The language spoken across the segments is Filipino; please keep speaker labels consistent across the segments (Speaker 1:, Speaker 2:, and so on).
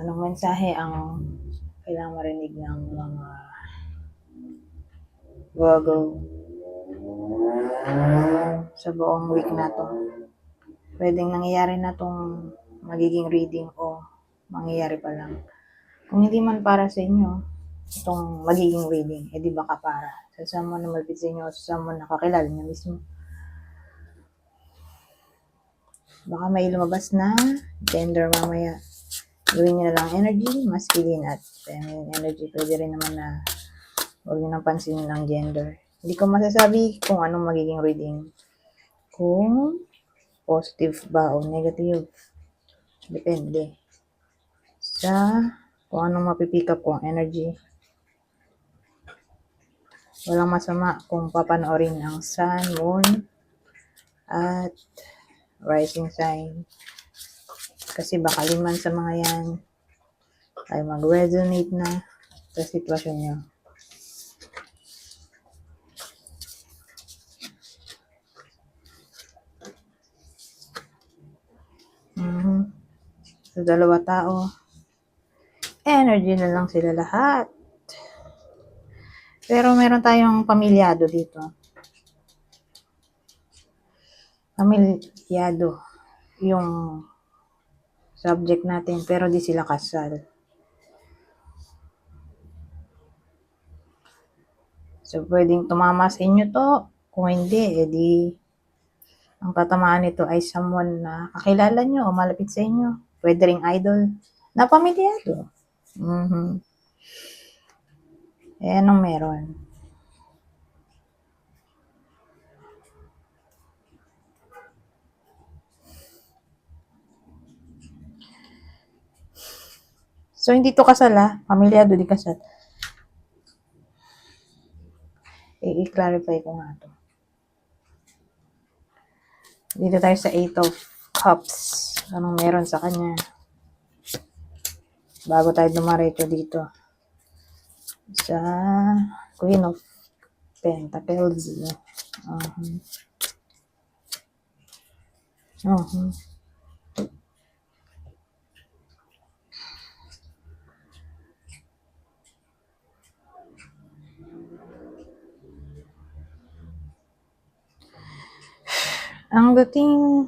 Speaker 1: Anong mensahe ang kailangang marinig ng mga Virgo sa buong week na to? Pwedeng nangyayari na tong magiging reading o mangyayari pa lang. Kung hindi man para sa inyo, itong magiging reading, di baka para sa someone na malapit sa inyo o sa someone na kakilala niya mismo. Baka may lumabas na gender mamaya. Gawin nyo na lang energy, masculine at feminine energy. Pwede rin naman na huwag nyo nang pansinin ng gender. Hindi ko masasabi kung anong magiging reading. Kung positive ba o negative. Depende sa kung anong mapipick up kong energy. Walang masama kung papanoorin ang sun, moon, at rising sign. Kasi baka liman sa mga yan ay mag-resonate na sa sitwasyon nyo. Sa dalawa tao, energy na lang sila lahat. Pero meron tayong pamilyado dito. Pamilyado yung subject natin, pero di sila kasal. So, pwedeng tumama sa inyo to. Kung hindi, edi ang tatamaan nito ay someone na kakilala nyo o malapit sa inyo. Pwede ring idol na pamilyado. Eh, anong meron? So, hindi to kasal pamilyado di kasal. I-clarify ko nga to. Dito tayo sa 8 of Cups. Anong meron sa kanya? Bago tayo dumaretso dito. Sa Queen of Pentacles. Ang dating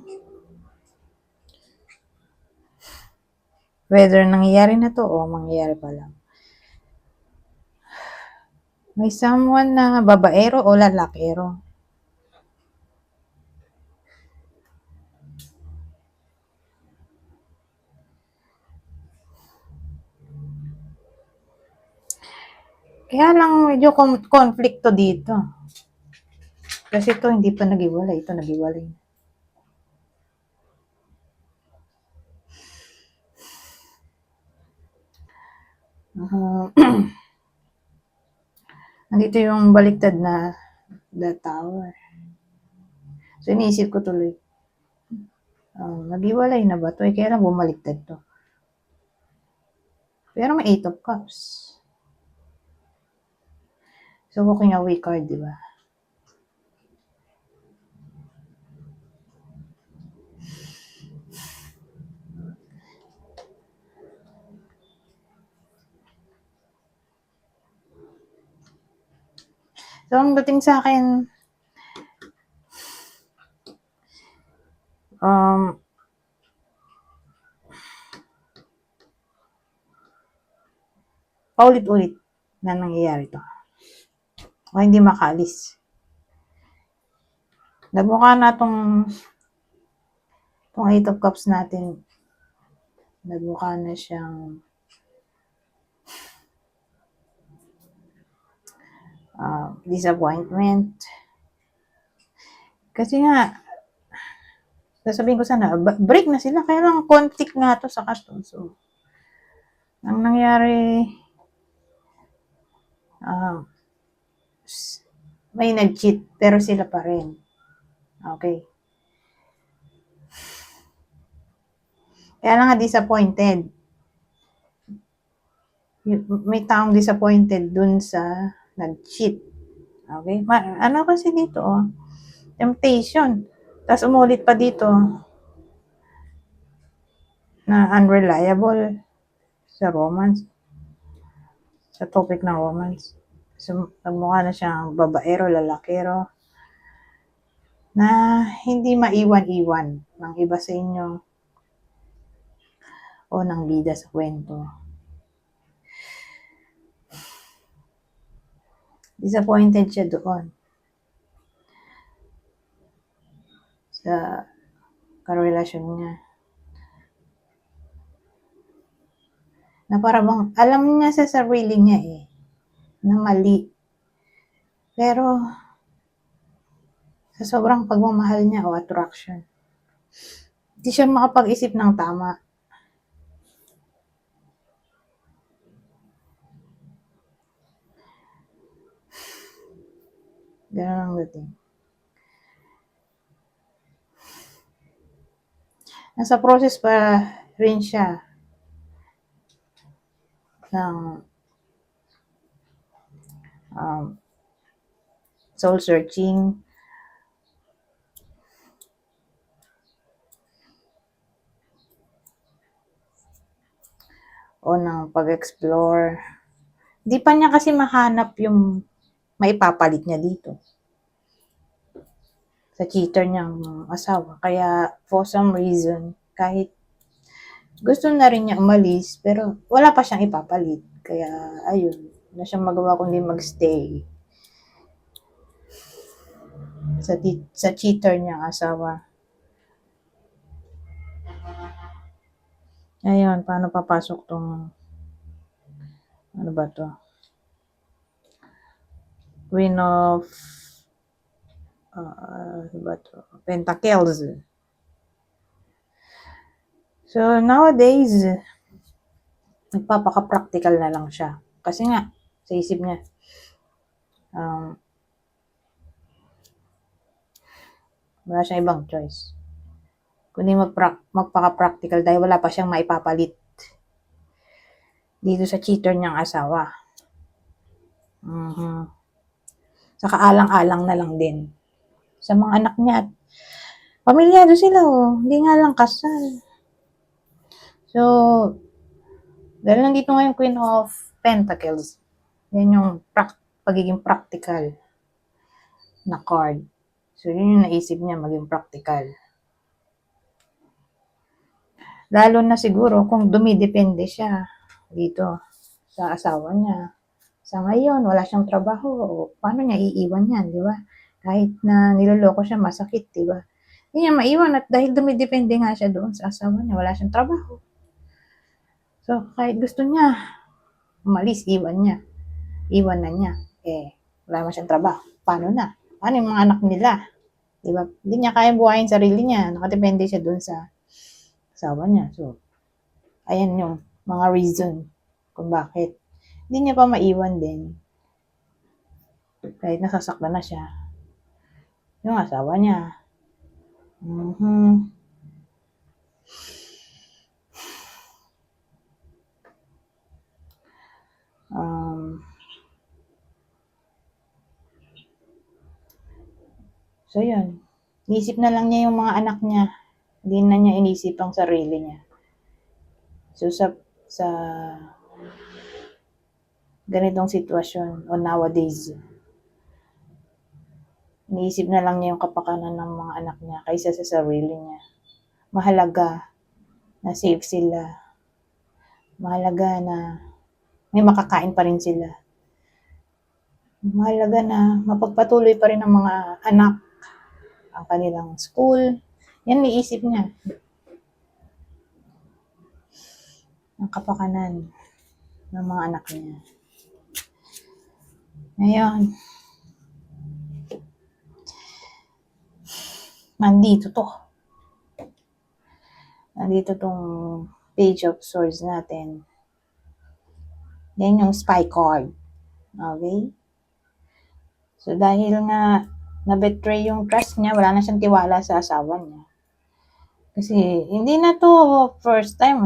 Speaker 1: whether nangyayari na to o mangyayari pa lang. May someone na babaero o lalakero. Kaya lang medyo konflikto dito. Kasi ito hindi pa nag-iwalay. Ito nag-iwalay. Nandito yung baliktad na the tower. So, iniisip ko tuloy. Nag-iwalay na ba ito? Kaya lang bumaliktad to. Pero may 8 of Cups. So, walking away card, di ba? So, ang dating sa akin, paulit-ulit na nangyayari to. O hindi makaalis. Nagmukha na tong 8 of Cups natin. Nagmukha na siyang disappointment. Kasi nga, sasabihin ko sana, break na sila. Kaya lang conflict nga to sa kasto. So, ang nangyari, may nag-cheat, pero sila pa rin. Okay. Kaya lang nga disappointed. May taong disappointed dun sa nag-cheat. Okay? Ano kasi dito, temptation. Tapos umulit pa dito na unreliable. sa romance, sa topic ng romance. So, nagmukha na siyang babaero, lalakero, na hindi maiwan-iwan ng iba sa inyo o ng bida sa kwento. Disappointed siya doon sa karelasyon niya. Na parang alam niya sa sarili niya na mali. Pero sa sobrang pagmamahal niya o attraction, hindi siya makapag-isip ng tama. Ganun ang dating. Nasa process pa rin siya ng soul searching, o ng pag-explore. Di pa niya kasi mahanap yung maipapalit niya dito sa cheater niyang asawa. Kaya for some reason, kahit gusto na rin niya umalis, pero wala pa siyang ipapalit. Kaya ayun, na siyang magawa kundi magstay sa cheater niyang asawa. Ayun, paano papasok tong ano ba to? Queen of ano ba to? Pentacles. So, nowadays, nagpapaka-practical na lang siya. Kasi nga, sa isip niya, wala siyang ibang choice. Kundi magpaka-practical dahil wala pa siyang maipapalit dito sa cheater niyang asawa. Saka alang-alang na lang din sa mga anak niya at pamilyado sila hindi nga lang kasal. So, dahil nandito ngayon Queen of Pentacles, yan yung pagiging practical na card. So, yun yung naisip niya, maging practical. Lalo na siguro kung dumidepende siya dito sa asawa niya. Sa ngayon, wala siyang trabaho. Paano niya iiwan yan, di ba? Kahit na niloloko siya, masakit, di ba? Hindi niya maiwan at dahil dumidepende nga siya doon sa asawa niya, wala siyang trabaho. So, kahit gusto niya, umalis, iwan na niya. Wala naman siyang trabaho. Paano na? Paano yung mga anak nila? Di ba? Hindi niya kaya buhayin sarili niya. Nakadepende siya doon sa asawa niya. So, ayan yung mga reason kung bakit hindi niya pa maiwan din. Kahit nasasaktan na siya. Yung asawa niya. So, yun. Inisip na lang niya yung mga anak niya. Hindi na niya inisip ang sarili niya. So, sa ganitong sitwasyon o nowadays, iniisip na lang niya yung kapakanan ng mga anak niya kaysa sa sarili niya. Mahalaga na safe sila. Mahalaga na may makakain pa rin sila. Mahalaga na mapagpatuloy pa rin ng mga anak ang kanilang school. Yan niisip niya. Ang kapakanan ng mga anak niya. Ngayon, nandito tong Page of Swords natin. Yan yung spy card. Okay? So, dahil nga na-betray yung trust niya, wala na siyang tiwala sa asawa niya. Kasi, hindi na to first time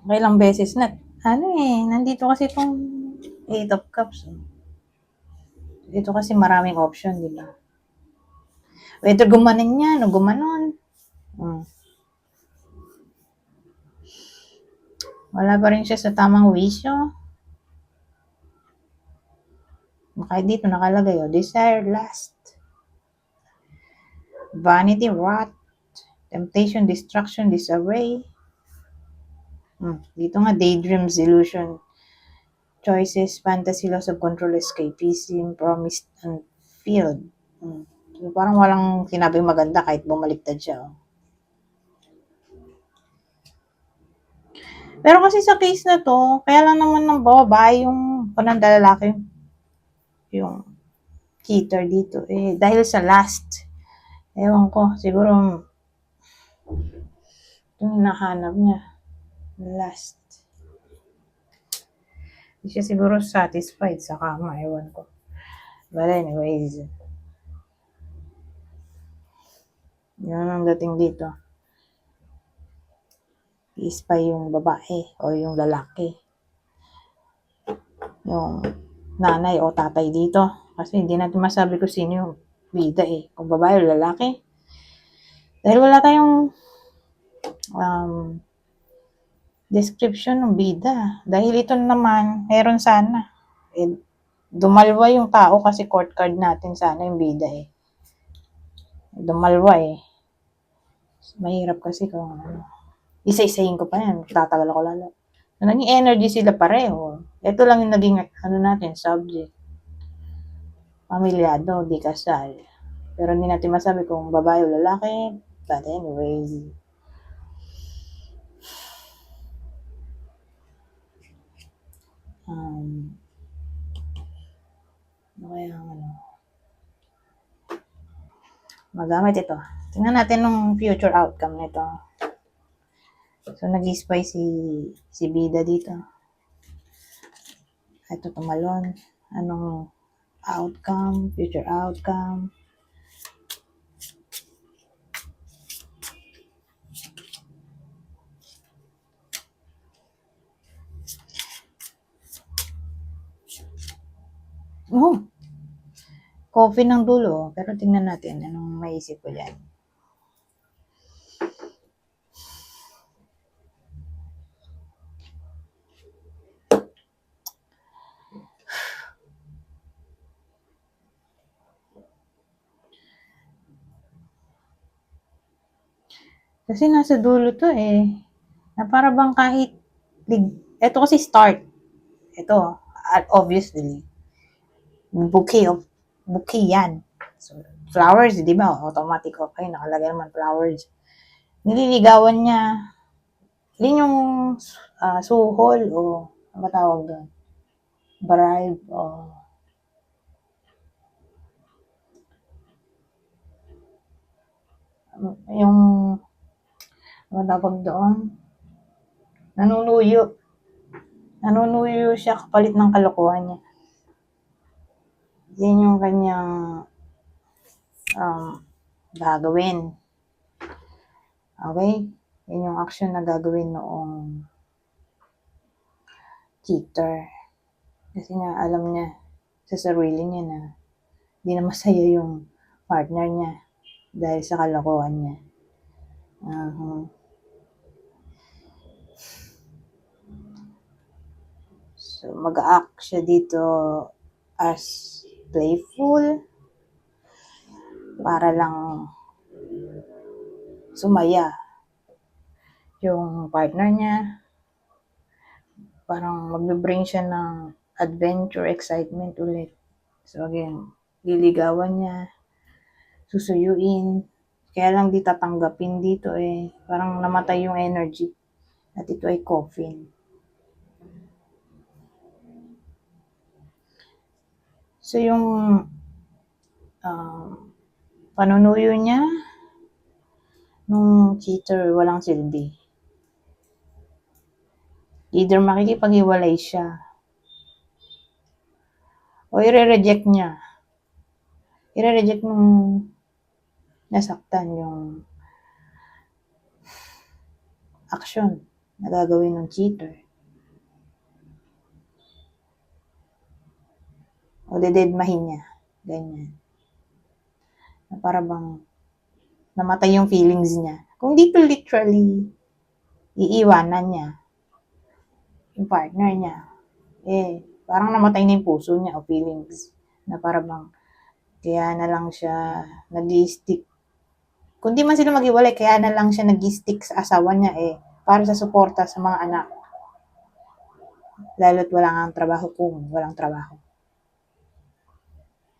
Speaker 1: Kailang beses na. Nandito kasi itong 8 of Cups. Dito kasi maraming option, di ba? Whether gumanin yan o gumanon. Wala pa rin siya sa tamang wisyo. Kahit dito nakalagay, desire, lust, vanity, wrath, temptation, destruction, disarray. Dito nga, daydreams, illusion, choices, fantasy, loss of control, escapism, promised, unfilled. So, parang walang sinabing maganda kahit bumaliktad siya. Pero kasi sa case na to, kaya lang naman ng babae yung panandalalaki yung cheater dito. Dahil sa last. Ewan ko, siguro yung hinahanap niya. Last. Hindi siya siguro satisfied sa kama. Ewan ko. But anyways, yun ang dating dito. I-spy yung babae o yung lalaki. Yung nanay o tatay dito. Kasi hindi natin masabi kung sino yung bida kung babae o lalaki. Dahil wala tayong description ng bida. Dahil ito naman, meron sana. Dumalwa yung tao kasi court card natin sana yung bida Dumalwa Mahirap kasi kung isa-isahin ko pa yan. Tatagal ako lalo. So, naging energy sila pareho. Ito lang yung naging natin, subject. Pamilyado, di kasal. Pero hindi natin masabi kung babae o lalaki. But anyways, magamit ito. Tingnan natin yung future outcome nito. So, nag-spy si bida dito. Ito tumalon. Anong outcome, future outcome. Coffee ng dulo. Pero tingnan natin anong maisip ko dyan. Kasi nasa dulo to na para bang kahit, ito kasi start. Ito, obviously. Bouquet yan. So, flowers, di ba? Automatic, okay, nakalagay naman flowers. Nililigawan niya. Yun yung suhol o ano ba tawag doon? Bribe o yung ano tawag doon? Nanunuyo siya kapalit ng kalokohan niya. Yan yung kanyang gagawin. Okay? Yan yung action na gagawin noong cheater. Kasi nga alam niya sa sarili niya na hindi na masaya yung partner niya dahil sa kalokohan niya. So, mag-act siya dito as playful para lang sumaya yung partner niya. Parang mag-bring siya ng adventure, excitement ulit. So again, liligawan niya, susuyuin, kaya lang di tatanggapin dito parang namatay yung energy. At ito ay coffin. So yung panunuyo niya nung cheater walang silbi. Either makikipag-iwalay siya o i-reject niya. I-reject nung nasaktan yung action na gagawin ng cheater. O dededmahin niya. Ganyan. Na para bang namatay yung feelings niya. Kung dito literally, iiwanan niya. yung partner niya. Parang namatay na yung puso niya o feelings. Na parang kaya na lang siya nag-stick. Kung di man sila maghiwalay, kaya na lang siya nag-stick sa asawa niya para sa suporta sa mga anak. Lalo't wala nga trabaho kung walang trabaho.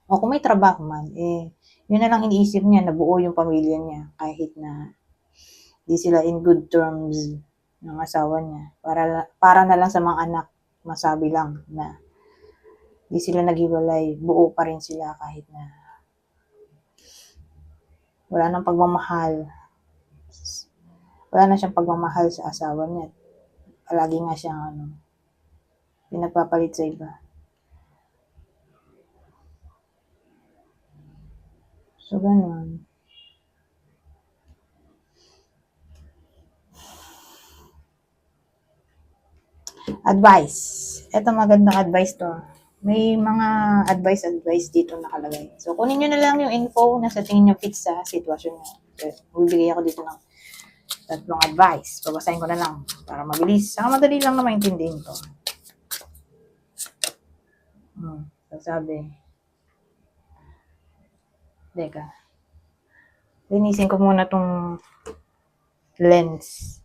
Speaker 1: O kung may trabaho man, yun na lang iniisip niya, nabuo yung pamilya niya kahit na di sila in good terms ng asawa niya. Para na lang sa mga anak, masabi lang na di sila naghiwalay, buo pa rin sila kahit na wala nang pagmamahal. Wala na siyang pagmamahal sa asawa niya. Palagi nga siyang pinagpapalit sa iba. So, ganun. Advice. Ito magandang advice to. May mga advice dito nakalagay. So, kunin nyo na lang yung info na sa tingin nyo fit sa sitwasyon nyo. Bibigay ako dito ng tatlong advice. Babasahin ko na lang para mabilis. Saka madali lang na maintindihin to. Sabi. Teka. Linisin ko muna tong lens.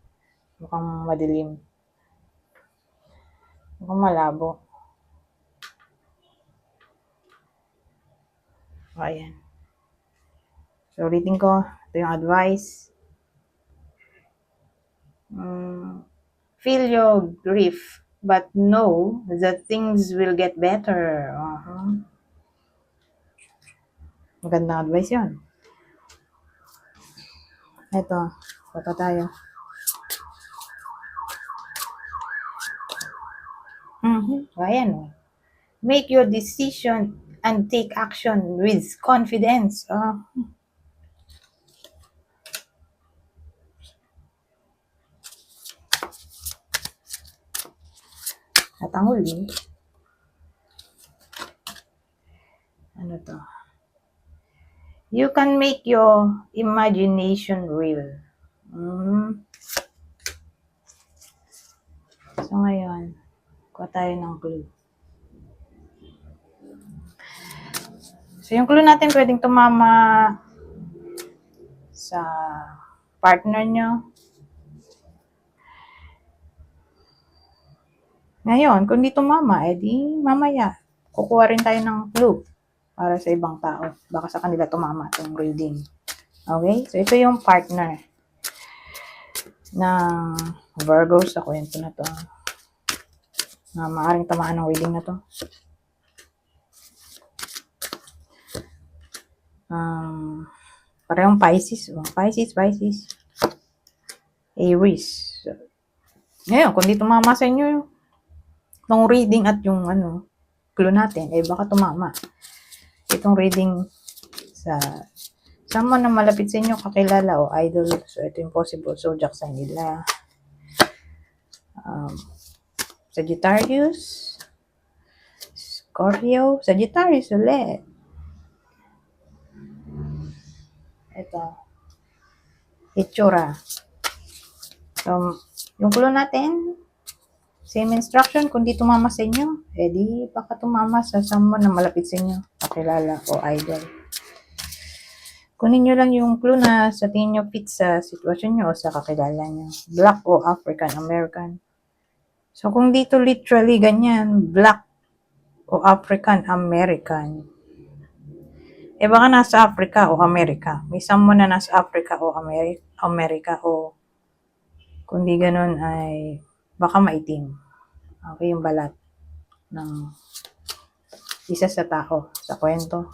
Speaker 1: Mukhang madilim. Mukhang malabo. Ayan. So, ulitin ko. Ito yung advice. Feel your grief, but know that things will get better. Magandang advice yun. Ito. Pata tayo. Ayan. Make your decision and take action with confidence. At ang huli, ano to? You can make your imagination real. So ngayon, kuha tayo ng clue. So yung clue natin pwedeng tumama sa partner nyo. Ngayon, kung di tumama, edi mamaya, kukuha rin tayo ng clue para sa ibang tao. Baka sa kanila tumama itong reading. Okay? So ito yung partner ng Virgo sa kwento na to. Na maaaring tamaan ng reading na to. Parehong Pisces. Pisces. Aries. So, ngayon, kung di tumama sa inyo itong reading at yung clue natin, baka tumama. Itong reading sa someone na malapit sa inyo, kakilala o idol. So, ito yung possible zodiac sign nila. Sagittarius, Scorpio, Sagittarius ulit. Ito. Itsura. So, yung clue natin, same instruction, kung di tumama sa inyo, di baka tumama sa someone na malapit sa inyo, kakilala o idol. Kunin nyo lang yung clue na sa tingin nyo fit sa sitwasyon nyo o sa kakilala nyo. Black o African American. So, kung dito literally ganyan, Black o African American, baka nasa Africa o America. May someone na nasa Africa o America o kung di ganun ay baka maitim. Okay, yung balat ng isa sa tao sa kwento.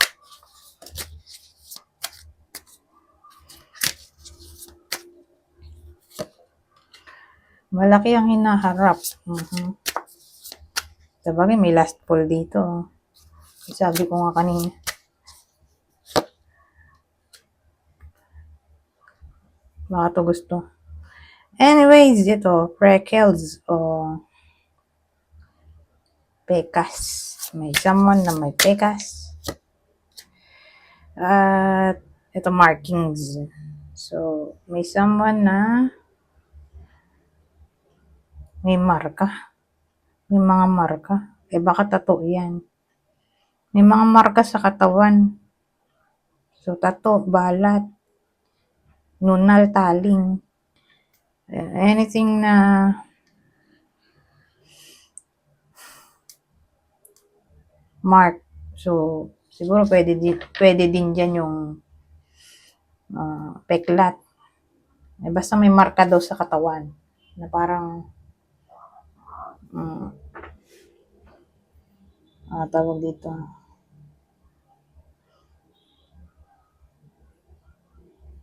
Speaker 1: Malaki ang hinaharap. Sabagay, may last pull dito. Sabi ko nga kanina. Baka to gusto. Anyways, ito, freckles o pekas. May someone na may pekas. At ito, markings. So, may someone na may marka. May mga marka. Eh, baka tattoo yan. May mga marka sa katawan. So, tattoo, balat, nunal, taling. Anything na mark. So, siguro pwede din dyan yung peklat. Eh, basta may marka daw sa katawan na parang tawag dito.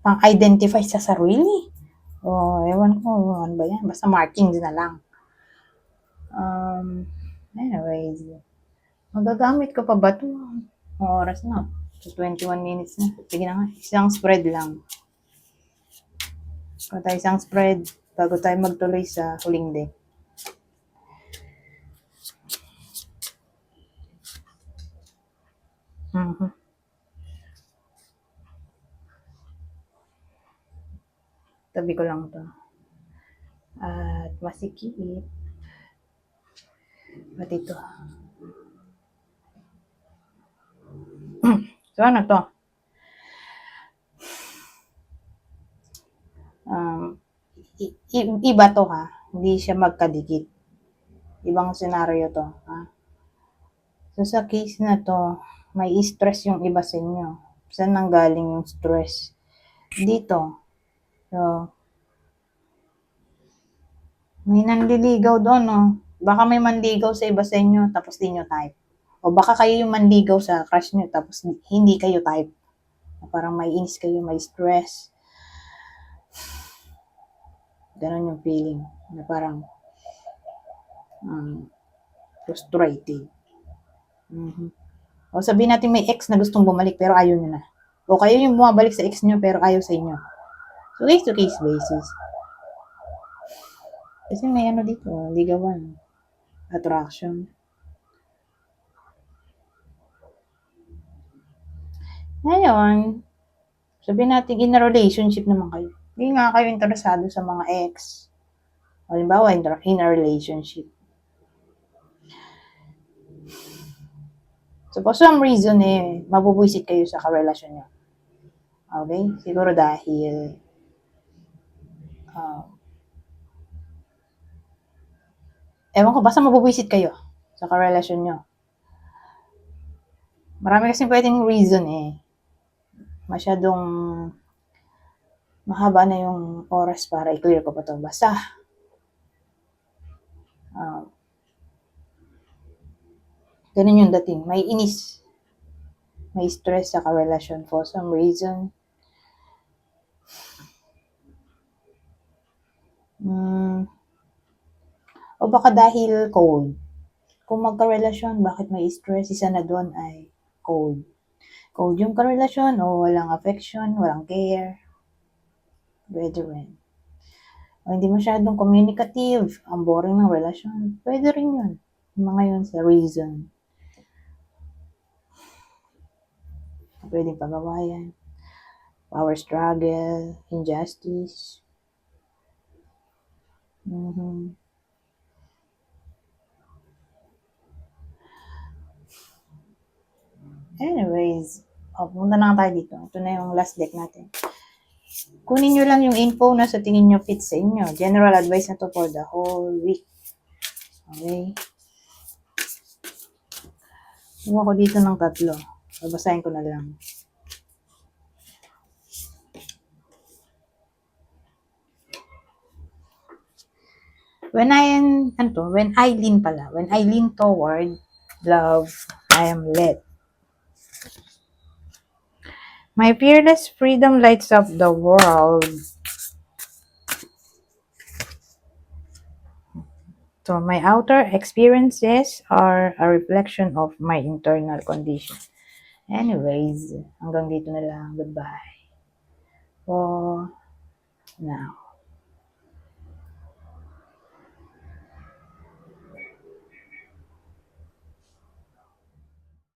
Speaker 1: Pang-identify sa sarili. Ewan ko, ano ba yan? Basta markings na lang. Anyways, magagamit ko pa ba ito? Oras na. So, 21 minutes na. Sige na nga, isang spread lang. Tayo isang spread bago tayo magtuloy sa huling day. Tabi ko lang to. At masikip. At ito. So, ano to? Iba to ha. Hindi siya magkadikit. Ibang senaryo to ha. So, sa case na to, may stress yung iba sa inyo. Saan nanggaling yung stress? Dito. So, may nanliligaw doon, no? Baka may manligaw sa iba sa inyo, tapos di nyo type. O baka kayo yung manligaw sa crush nyo, tapos hindi kayo type. Parang may inis kayo, may stress. Ganon yung feeling. Na parang frustrated. O sabihin natin may ex na gustong bumalik pero ayaw nyo na. O kayo yung bumabalik sa ex nyo pero ayaw sa inyo. So, case-to-case basis. Kasi may ano dito, ligawan. Attraction. Ngayon, sabihin natin in a relationship naman kayo. Hindi nga kayo interesado sa mga ex. Halimbawa, in a relationship. So, for some reason, mabubwisit kayo sa karelasyon nyo. Okay? Siguro dahil ewan ko, basta mabubwisit kayo sa karelasyon nyo. Marami kasi pwedeng reason Masyadong mahaba na yung oras para i-clear ko pa to. Basta, ganun yung dating. May inis. May stress sa karelasyon for some reason. O baka dahil cold. Kung magkarelasyon, bakit may stress? Isa na doon ay cold. Cold yung karelasyon o walang affection, walang care. Pwede rin. O hindi masyadong communicative, ang boring ng relasyon. Pwede rin yun. Yung mga yun sa reason. Pwedeng pagawayan. Power struggle, injustice. Anyways, punta na tayo dito. Ito na yung last deck natin. Kunin nyo lang yung info na sa tingin nyo fit sa inyo. General advice na to for the whole week. Okay? Huwag ko dito ng 3. Babasahin ko na lang. When I lean toward love, I am led. My fearless freedom lights up the world. So, my outer experiences are a reflection of my internal condition. Anyways, hanggang dito na lang. Goodbye. For now.